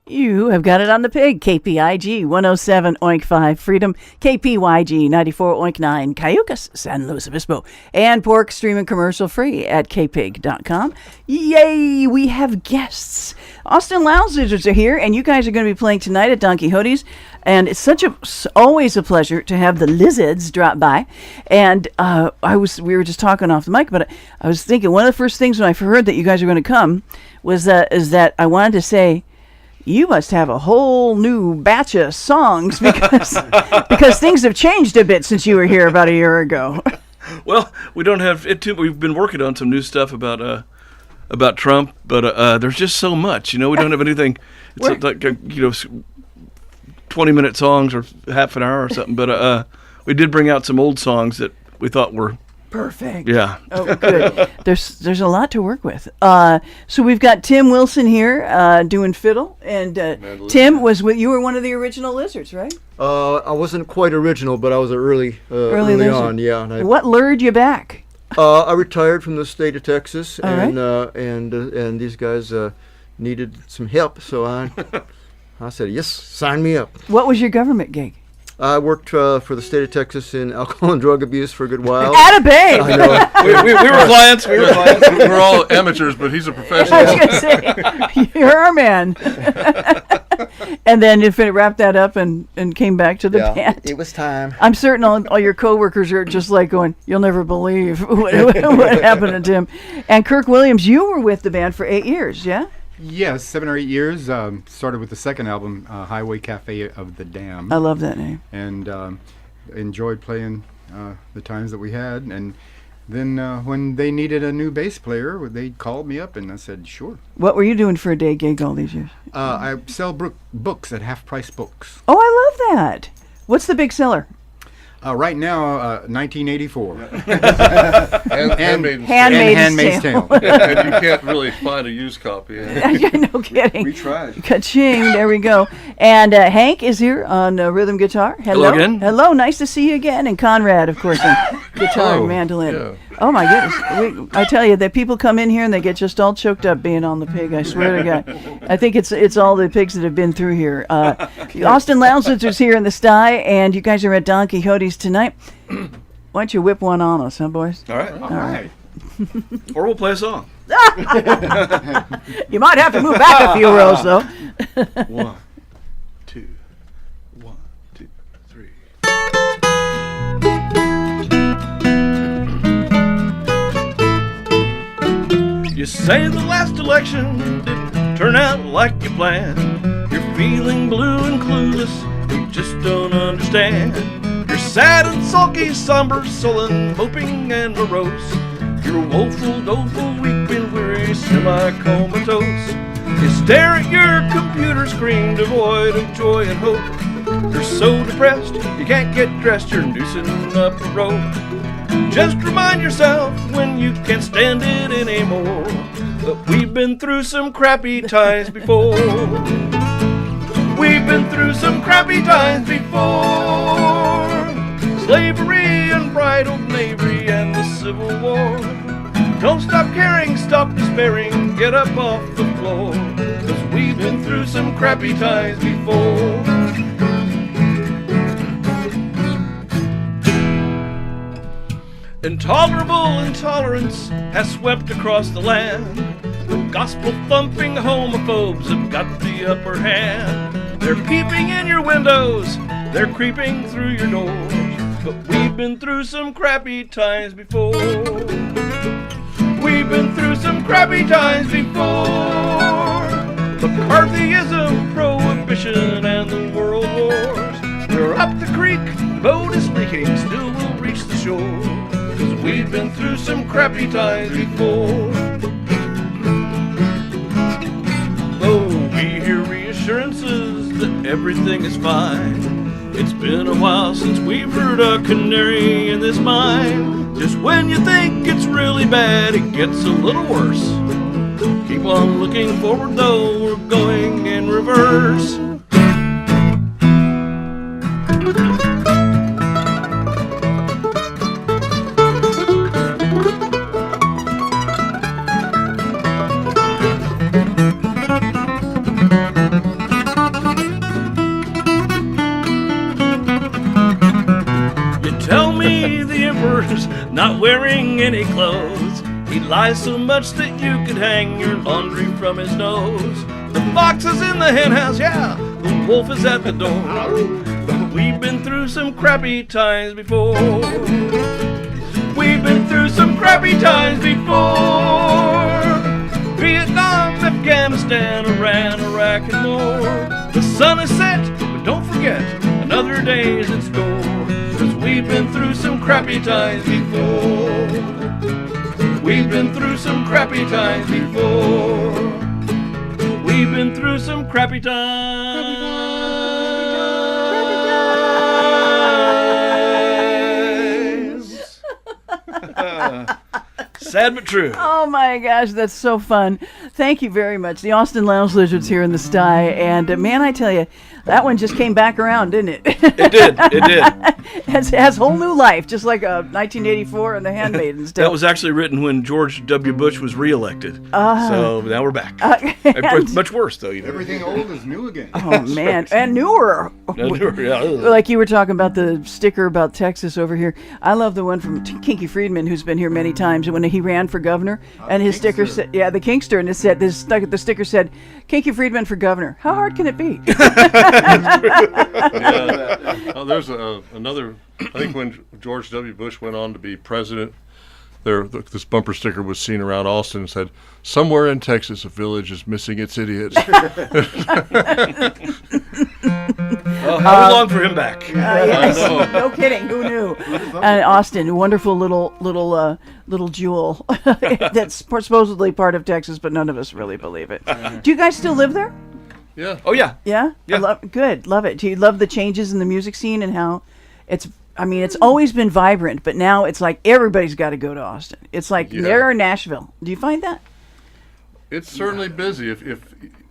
You have got it on the pig. KPIG 107 Oink 5 Freedom, KPYG 94 Oink 9 Cayucas, San Luis Obispo, and pork streaming commercial free at kpig.com. Yay, we have guests. Austin Lounge are here, and you guys are going to be playing tonight at Don Quixote's. And it's always a pleasure to have the Lizards drop by. And we were just talking off the mic, but I was thinking one of the first things when I heard that you guys are going to come is that I wanted to say, you must have a whole new batch of songs because things have changed a bit since you were here about a year ago. Well, we don't have it too. We've been working on some new stuff about Trump, but there's just so much. We don't have anything. It's like 20-minute songs or half an hour or something. But we did bring out some old songs that we thought were perfect. Yeah. Oh, good. There's a lot to work with. So we've got Tim Wilson here doing fiddle, and Tim you were one of the original Lizards, right? I wasn't quite original, but I was early on. Yeah. What lured you back? I retired from the state of Texas, All and right. and these guys needed some help, so I said yes, sign me up. What was your government gig? I worked for the state of Texas in alcohol and drug abuse for a good while. Atta babe! I know. we were clients. We're all amateurs, but he's a professional. I was going to say, you're our man. And then if it wrapped that up and came back to the band. It was time. I'm certain all your coworkers are just like going, you'll never believe what happened to Tim. And Kirk Williams, you were with the band for 8 years, yeah? Yes, 7 or 8 years. Started with the second album, Highway Cafe of the Dam. I love that name. And enjoyed playing the times that we had. And then when they needed a new bass player, they called me up and I said, sure. What were you doing for a day gig all these years? I sell books at Half Price Books. Oh, I love that. What's the big seller? Right now, 1984. Handmaid's Tale. And you can't really find a used copy. No kidding. We tried. Ka-ching, there we go. And Hank is here on rhythm guitar. Hello again. Hello, nice to see you again. And Conrad, of course, on guitar and mandolin. Yeah. Oh my goodness! I tell you that people come in here and they get just all choked up being on the pig. I swear to God. I think it's all the pigs that have been through here. Austin Lounge here in the sty, and you guys are at Don Quixote's tonight. Why don't you whip one on us, huh, boys? All right. All right. Or we'll play a song. You might have to move back a few rows, though. 1, 2, 1, 2, 3. You say the last election didn't turn out like you planned. You're feeling blue and clueless, you just don't understand. You're sad and sulky, somber, sullen, moping and morose. You're woeful, doleful, weeping, weary, semi-comatose. You stare at your computer screen, devoid of joy and hope. You're so depressed, you can't get dressed, you're noosing up a rope. Just remind yourself when you can't stand it anymore that we've been through some crappy times before. We've been through some crappy times before. Slavery and bridal knavery and the Civil War. Don't stop caring, stop despairing, get up off the floor, 'cause we've been through some crappy times before. Intolerable intolerance has swept across the land. The gospel-thumping homophobes have got the upper hand. They're peeping in your windows, they're creeping through your doors, but we've been through some crappy times before. We've been through some crappy times before. McCarthyism, prohibition, and the world wars. We're up the creek, the boat is leaking, still we'll reach the shore, 'cause we've been through some crappy times before. Oh, we hear reassurances that everything is fine. It's been a while since we've heard a canary in this mine. Just when you think it's really bad, it gets a little worse. Keep on looking forward though, we're going in reverse. clothes. He lies so much that you could hang your laundry from his nose. The fox is in the henhouse, yeah, the wolf is at the door. But we've been through some crappy times before. We've been through some crappy times before. Vietnam, Afghanistan, Iran, Iraq, and more. The sun is set, but don't forget, another day is in store. 'Cause we've been through some crappy times before. We've been through some crappy times before. We've been through some crappy times. Sad but true. Oh my gosh, that's so fun. Thank you very much. The Austin Lounge Lizards here in the sty. And man, I tell you, that one just came back around, didn't it? It did. It did. has whole new life, just like 1984 and the Handmaidens. That was actually written when George W. Bush was reelected. So now we're back. and- Much worse, though. You know. Everything old is new again. Oh man, and newer. Yeah. Like you were talking about the sticker about Texas over here. I love the one from Kinky Friedman, who's been here many times. When he ran for governor, and his sticker said, "Yeah, the Kinkster," and it said, the sticker said, "Kinky Friedman for governor." How hard can it be? There's another. I think when George W. Bush went on to be president, this bumper sticker was seen around Austin and said, "Somewhere in Texas, a village is missing its idiot." Oh, how we long for him back. Yes. No kidding. Who knew? And Austin, wonderful little jewel that's supposedly part of Texas, but none of us really believe it. Do you guys still live there? Yeah. Oh, yeah. Yeah. Yeah. Love it. Do you love the changes in the music scene and how it's? I mean, it's always been vibrant, but now it's like everybody's got to go to Austin. It's like there or Nashville. Do you find that? It's certainly busy. If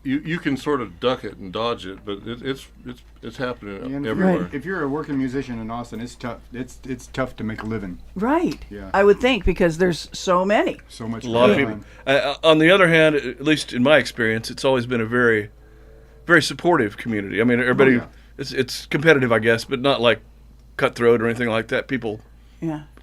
you can sort of duck it and dodge it, but it's happening And everywhere. if you're a working musician in Austin, it's tough. It's tough to make a living. Right. Yeah. I would think because there's so many. So much. A lot of going people. on. On the other hand, at least in my experience, it's always been a very, very supportive community. I mean, everybody, it's competitive, I guess, but not like cutthroat or anything like that. People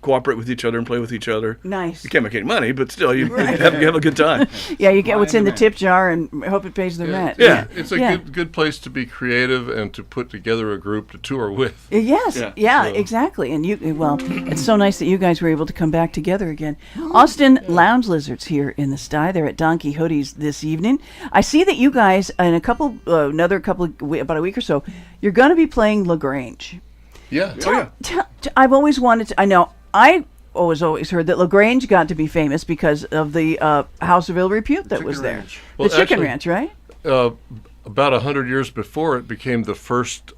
cooperate with each other and play with each other. Nice. You can't make any money, but still, you have a good time. Yeah, you get what's in the tip jar and hope it pays the rent. Yeah. It's a good place to be creative and to put together a group to tour with. Yes, Yeah. exactly. And it's so nice that you guys were able to come back together again. Austin Lounge Lizards here in the sty. They're at Don Quixote's this evening. I see that you guys, in about a week or so, you're going to be playing LaGrange. Yeah. I've always wanted to. I know I always heard that LaGrange got to be famous because of the House of Ill Repute that was there. Ranch. The Chicken Ranch, right? About 100 years before, it became the first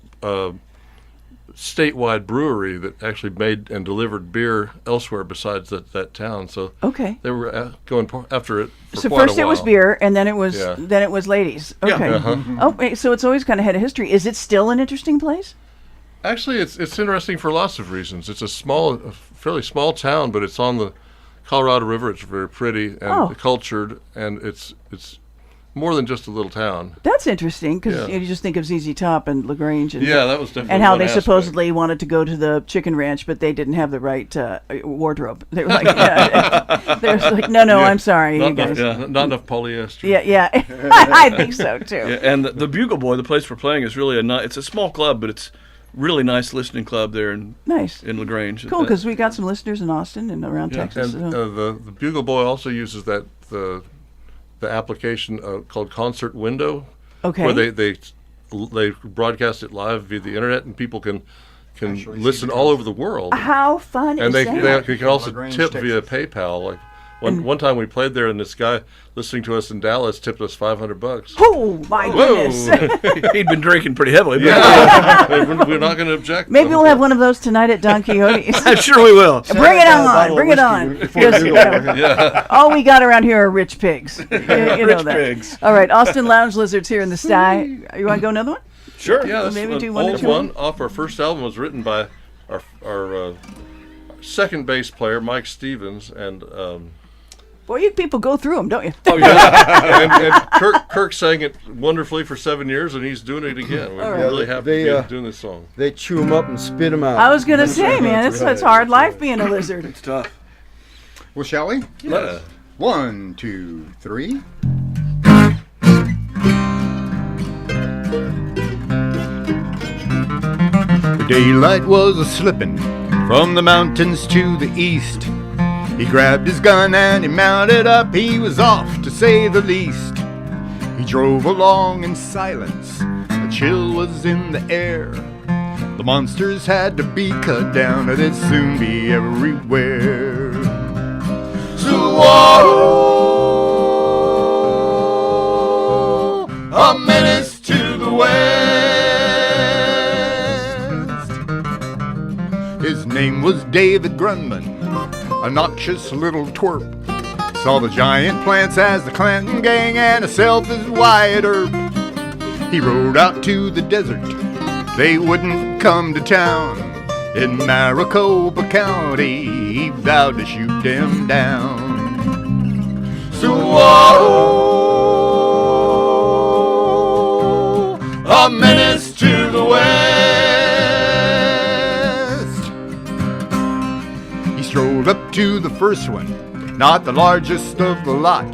statewide brewery that actually made and delivered beer elsewhere besides that town. So Okay. they were going after it for So quite first a it while. was beer, and then it was Yeah. ladies. Okay. Uh-huh. Oh, wait, so it's always kind of had a history. Is it still an interesting place? Actually, it's interesting for lots of reasons. It's a fairly small town, but it's on the Colorado River. It's very pretty and cultured, and it's more than just a little town. That's interesting because Yeah. you just think of ZZ Top and LaGrange and That was definitely and how one they aspect. supposedly wanted to go to the Chicken Ranch, but they didn't have the right wardrobe. They were like, they were like, no, I'm sorry, you guys. Not enough polyester. Yeah, I think so too. Yeah, and the Bugle Boy, the place we're playing, is really it's a small club, but it's really nice listening club there in Nice. LaGrange. Cool, because we got some listeners in Austin and around Texas. And so- the Bugle Boy also uses the application called Concert Window, okay. where they broadcast it live via the internet, and people can Actually see listen the all over the world. How fun And is that? they can also LaGrange, tip via Texas. PayPal. Like one time we played there, and this guy listening to us in Dallas tipped us $500. Oh my goodness! He'd been drinking pretty heavily. But We're not going to object. Maybe we'll have one of those tonight at Don Quixote's. I'm sure we will. Bring it on! bottle Bring of it on! whiskey before Because, you Yeah. all we got around here are rich pigs. You know Rich that. pigs. All right, Austin Lounge Lizards here in the sty. You want to go another one? Sure. Yeah, this Maybe an do one or old two. one off our first album was written by our second bass player, Mike Stevens, and Boy, you people go through them, don't you? Oh, yeah. and Kirk sang it wonderfully for 7 years, and he's doing it again. We're really happy They, to be doing this song. They chew them up and spit them out. I was gonna say, man, it's hard life being a lizard. It's tough. Well, shall we? Yeah. 1, 2, 3. The daylight was a-slippin' from the mountains to the east. He grabbed his gun and he mounted up. He was off, to say the least. He drove along in silence. A chill was in the air. The monsters had to be cut down, and they'd soon be everywhere. Saguaro, a menace to the west. His name was David Grunman, a noxious little twerp. Saw the giant plants as the Clanton gang and himself as Wyatt Earp. He rode out to the desert. They wouldn't come to town. In Maricopa County, he vowed to shoot them down. Saguaro, a menace to the west. He strolled up to the first one, not the largest of the lot.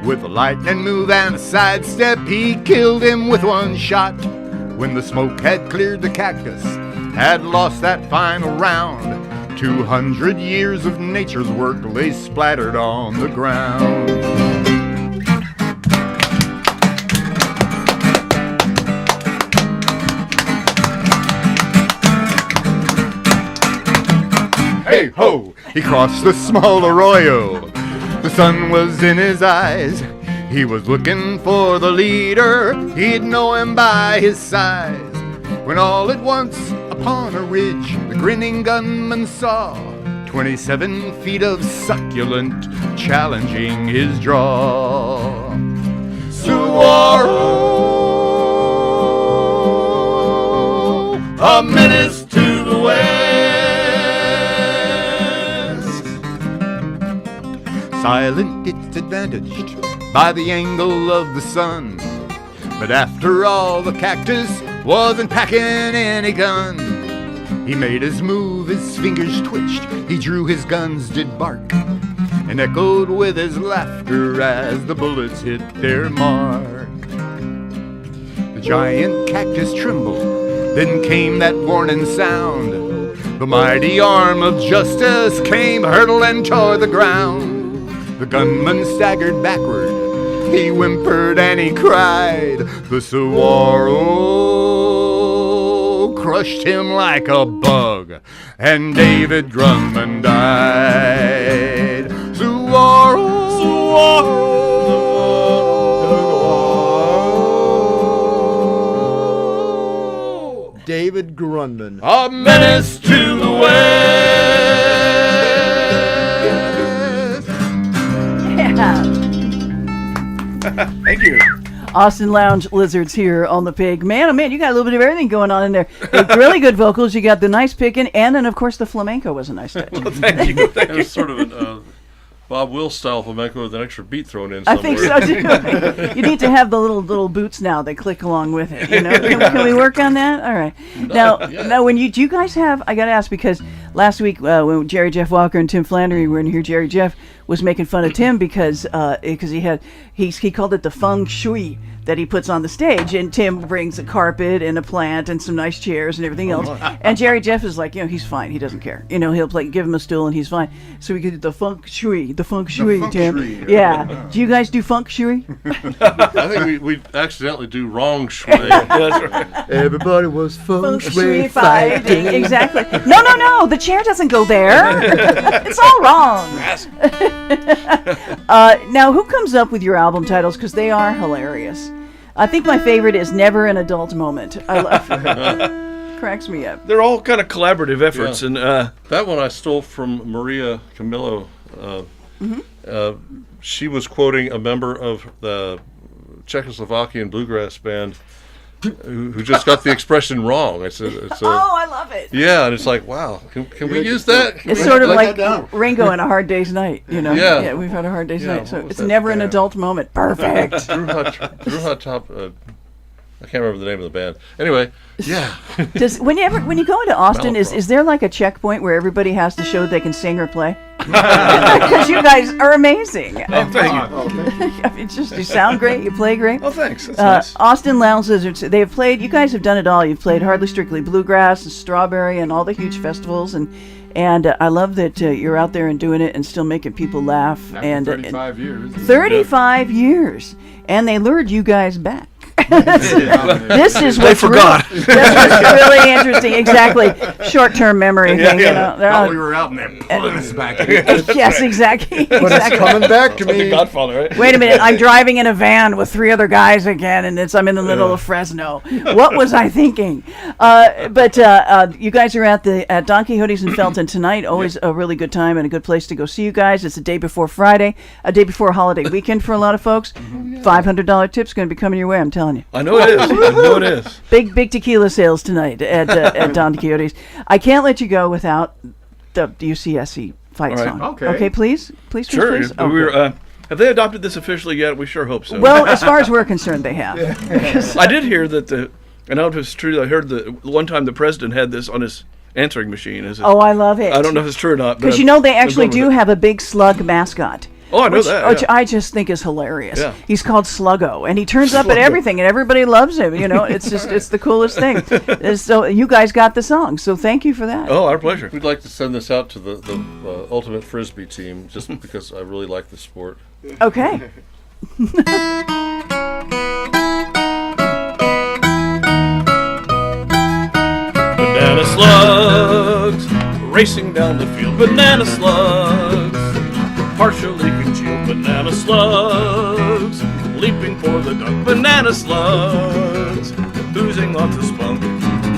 With a lightning move and a sidestep, he killed him with one shot. When the smoke had cleared the cactus, had lost that final round, 200 years of nature's work lay splattered on the ground. Hey ho! He crossed the small arroyo. The sun was in his eyes. He was looking for the leader. He'd know him by his size. When all at once, upon a ridge, the grinning gunman saw 27 feet of succulent challenging his draw. Saguaro, a menace to the west. Silent, it's advantaged by the angle of the sun. But after all, the cactus wasn't packing any gun. He made his move, his fingers twitched, he drew his guns, did bark, and echoed with his laughter as the bullets hit their mark. The giant cactus trembled, then came that warning sound. The mighty arm of justice came hurtling toward the ground. The gunman staggered backward, he whimpered and he cried. The saguaro crushed him like a bug, and David Grunman died. Saguaro, saguaro, David Grunman. A menace to the west. Yeah. Thank you. Austin Lounge Lizards here on the Pig. Man, oh man, you got a little bit of everything going on in there. Really good vocals. You got the nice picking, and then of course the flamenco was a nice touch. Well, thank you. Thank you. It's sort of a Bob Wills style flamenco with an extra beat thrown in I somewhere. think so too. You need to have the little boots now that click along with it. You know, can we work on that? All right. Now, when do you guys have? I got to ask because last week when Jerry Jeff Walker and Tim Flannery were in here, Jerry Jeff was making fun of Tim because he called it the feng shui that he puts on the stage, and Tim brings a carpet and a plant and some nice chairs and everything else. And Jerry Jeff is like, he's fine. He doesn't care. He'll give him a stool and he's fine. So we could do the feng shui, Tim. Shui. Yeah. Do you guys do feng shui? I think we accidentally do wrong shui. That's right. Everybody was feng shui fighting. Exactly. No. The chair doesn't go there. It's all wrong. Now, who comes up with your album titles? Because they are hilarious. I think my favorite is Never an Adult Moment. I love it. Cracks me up. They're all kind of collaborative efforts, Yeah. and That one I stole from Maria Camillo. She was quoting a member of the Czechoslovakian bluegrass band who just got the expression wrong. It's I love it. yeah, and it's like, wow, can we use that? It's sort of Write like that down. Ringo and A Hard Day's Night, Yeah. we've had a hard day's Yeah, night, so what was it's that? never an Yeah. adult moment. Perfect. Drew Hot Top. I can't remember the name of the band. Anyway, yeah. When you go into Austin, Malaprops. is there like a checkpoint where everybody has to show they can sing or play? Because you guys are amazing. Oh, thank you. I mean, you sound great. You play great. Oh, thanks. That's nice. Austin Lounge Lizards. They have played. You guys have done it all. You've played Hardly Strictly Bluegrass and Strawberry and all the huge festivals, and I love that you're out there and doing it and still making people laugh. And 35 years. 35 years, and they lured you guys back. This is They what's forgot. This was really interesting. Exactly, short-term memory thing. You know, they're While all- we were out and they're pulling us back. yes, exactly. But it's exactly. coming back to The me. Godfather, right? Wait a minute, I'm driving in a van with 3 other guys again, and I'm in the middle of Fresno. What was I thinking? But you guys are at Don Quixote's in Felton tonight. Always a really good time and a good place to go see you guys. It's the day before Friday, a day before a holiday weekend for a lot of folks. $500 tip's going to be coming your way, I'm telling you. I know it is. I know it is. Big tequila sales tonight at Don Quixote's. I can't let you go without the UCSC fight All right. song. Okay. Please. Sure. Please. We were, have they adopted this officially yet? We sure hope so. Well, as far as we're concerned, they have. I did hear that I don't know if it's true. I heard that one time the president had this on his answering machine. Oh, I love it. I don't know if it's true or not. Because but they I'm actually going do with it. have a big slug mascot. Oh, I know that. Which yeah. I just think is hilarious. Yeah. He's called Sluggo, and he turns up at everything, and everybody loves him. You know, it's the coolest thing. And so you guys got the song, so thank you for that. Oh, our pleasure. We'd like to send this out to the Ultimate Frisbee team, just because I really like the sport. Okay. Banana slugs racing down the field. Banana slugs partially congealed. Banana slugs leaping for the duck. Banana slugs oozing lots of spunk.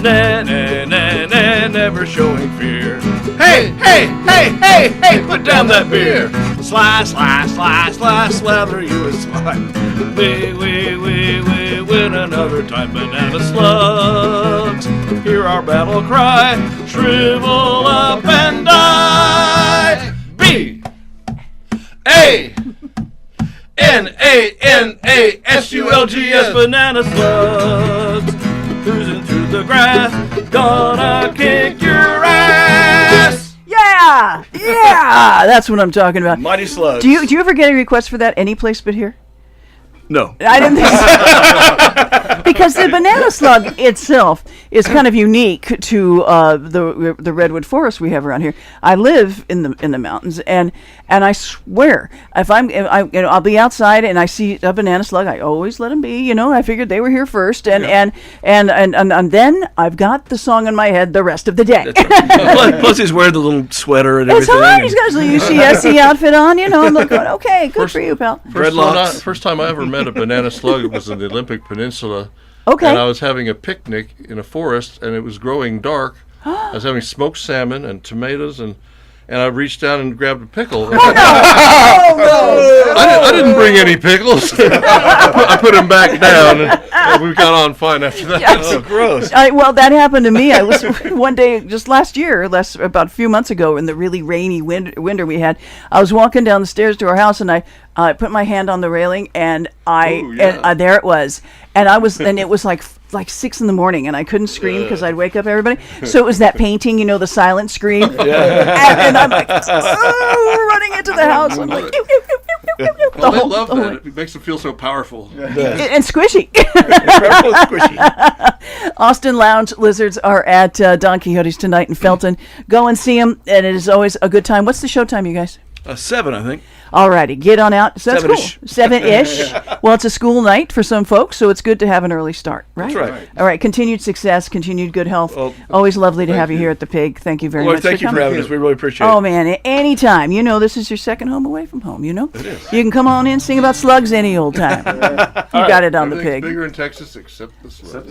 Na na na na, never showing fear. Hey, hey, hey, hey, hey, put down that beer. Slice, slice, slice, slice, slather you a slide. We win another time. Banana slugs, hear our battle cry. Shrivel up and die. B A N A N A S U L G S. Banana slugs cruising through the grass, gonna kick your ass. Yeah, that's what I'm talking about. Mighty slugs. Do you ever get any requests for that any place but here? No. I didn't think so. Because the banana slug itself is kind of unique to the redwood forest we have around here. I live in the mountains, and I swear, if I'll be outside and I see a banana slug, I always let them be. You know, I figured they were here first, and then I've got the song in my head the rest of the day. Plus, he's wearing the little sweater and It's everything. all right. He's got his little UCSC outfit on. You know, I'm like, going, okay, good for you, pal. Dreadlocks. First time I ever met a banana slug was in the Olympic Peninsula. Okay. And I was having a picnic in a forest, and it was growing dark. I was having smoked salmon and tomatoes, and I reached down and grabbed a pickle. I didn't bring any pickles. I put them back down, and we got on fine after that. Oh, gross. Well, that happened to me. I was one day just about a few months ago, in the really rainy winter we had. I was walking down the stairs to our house, and I put my hand on the railing, and there it was, and it was like 6 a.m, and I couldn't scream because I'd wake up everybody. So it was that painting, you know, the silent scream, and I'm like, oh, running into the house. I'm like, ew, ew, ew, ew, ew, ew. Well, they love that. It makes them feel so powerful. And squishy. Incredible squishy. Austin Lounge Lizards are at Don Quixote's tonight in Felton. Go and see them, and it is always a good time. What's the show time, you guys? 7, I think. Alrighty, get on out. So that's Seven-ish. cool. 7-ish. Well, it's a school night for some folks, so it's good to have an early start, right? That's right. All right, continued success, continued good health. Well, Always lovely to have you here at the Pig. Thank you very Well, much thank you for coming. having us. We really appreciate Oh, it. man, anytime. You know, this is your second home away from home, you know? It is. You can come on in, sing about slugs any old time. You got it on the Everything's Pig. bigger in Texas except the slug.